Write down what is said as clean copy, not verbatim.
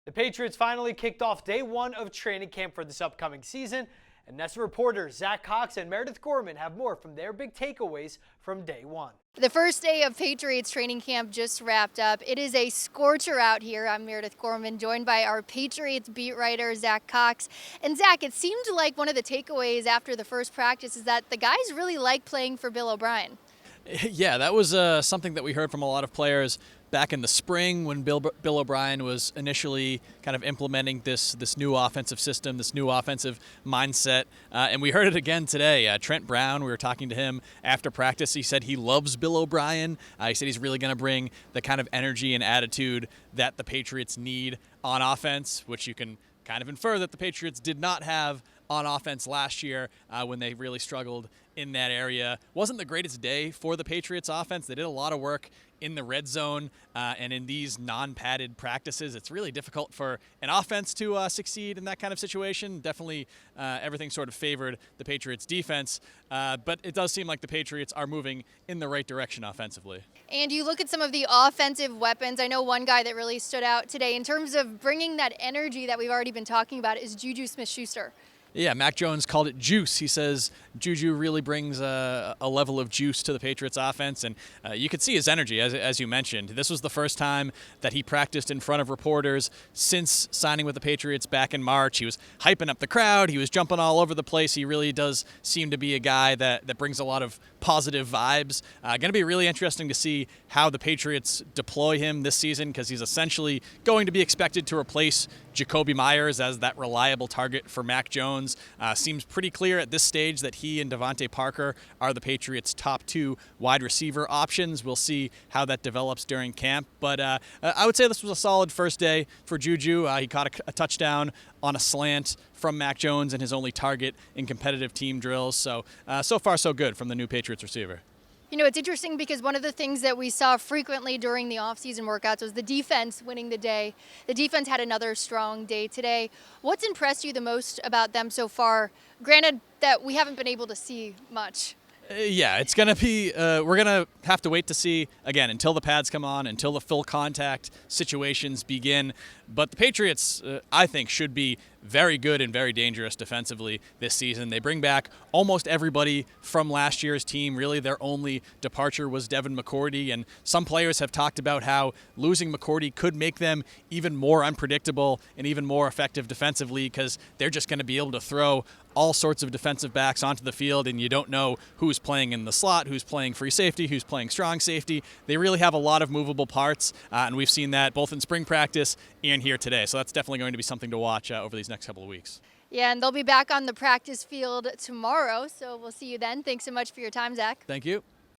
The Patriots finally kicked off day one of training camp for this upcoming season, and NESN reporters Zach Cox and Meredith Gorman have more from their big takeaways from day one. The first day of Patriots training camp just wrapped up. It is a scorcher out here. I'm Meredith Gorman, joined by our Patriots beat writer, Zach Cox. And Zach, it seemed like one of the takeaways after the first practice is that the guys really like playing for Bill O'Brien. Yeah, that was something that we heard from a lot of players back in the spring when Bill O'Brien was initially kind of implementing this new offensive system, this new offensive mindset. And we heard it again today. Trent Brown, we were talking to him after practice. He said he loves Bill O'Brien. He said he's really going to bring the kind of energy and attitude that the Patriots need on offense, which you can kind of infer that the Patriots did not have on offense last year when they really struggled in that area. Wasn't the greatest day for the Patriots offense. They did a lot of work in the red zone and in these non-padded practices. It's really difficult for an offense to succeed in that kind of situation. Definitely everything sort of favored the Patriots defense, but it does seem like the Patriots are moving in the right direction offensively. And you look at some of the offensive weapons. I know one guy that really stood out today in terms of bringing that energy that we've already been talking about is Juju Smith-Schuster. Yeah, Mac Jones called it juice. He says Juju really brings a level of juice to the Patriots offense, and you could see his energy, as you mentioned. This was the first time that he practiced in front of reporters since signing with the Patriots back in March. He was hyping up the crowd. He was jumping all over the place. He really does seem to be a guy that brings a lot of positive vibes. Going to be really interesting to see how the Patriots deploy him this season, because he's essentially going to be expected to replace Jacoby Myers as that reliable target for Mac Jones. Seems pretty clear at this stage that he and Devontae Parker are the Patriots' top two wide receiver options. We'll see how that develops during camp. But I would say this was a solid first day for Juju. He caught a touchdown on a slant from Mac Jones and his only target in competitive team drills. So far so good from the new Patriots receiver. You know, it's interesting because one of the things that we saw frequently during the offseason workouts was the defense winning the day. The defense had another strong day today. What's impressed you the most about them so far? Granted that we haven't been able to see much. Yeah, it's going to be, we're going to have to wait to see, again, until the pads come on, until the full contact situations begin. But the Patriots, I think, should be very good and very dangerous defensively this season. They bring back almost everybody from last year's team. Really, their only departure was Devin McCourty, and some players have talked about how losing McCourty could make them even more unpredictable and even more effective defensively, because they're just going to be able to throw all sorts of defensive backs onto the field, and you don't know who's playing in the slot, who's playing free safety, who's playing strong safety. They really have a lot of movable parts, and we've seen that both in spring practice and here today. So that's definitely going to be something to watch over these next couple of weeks. Yeah, and they'll be back on the practice field tomorrow, so we'll see you then. Thanks so much for your time, Zach. Thank you.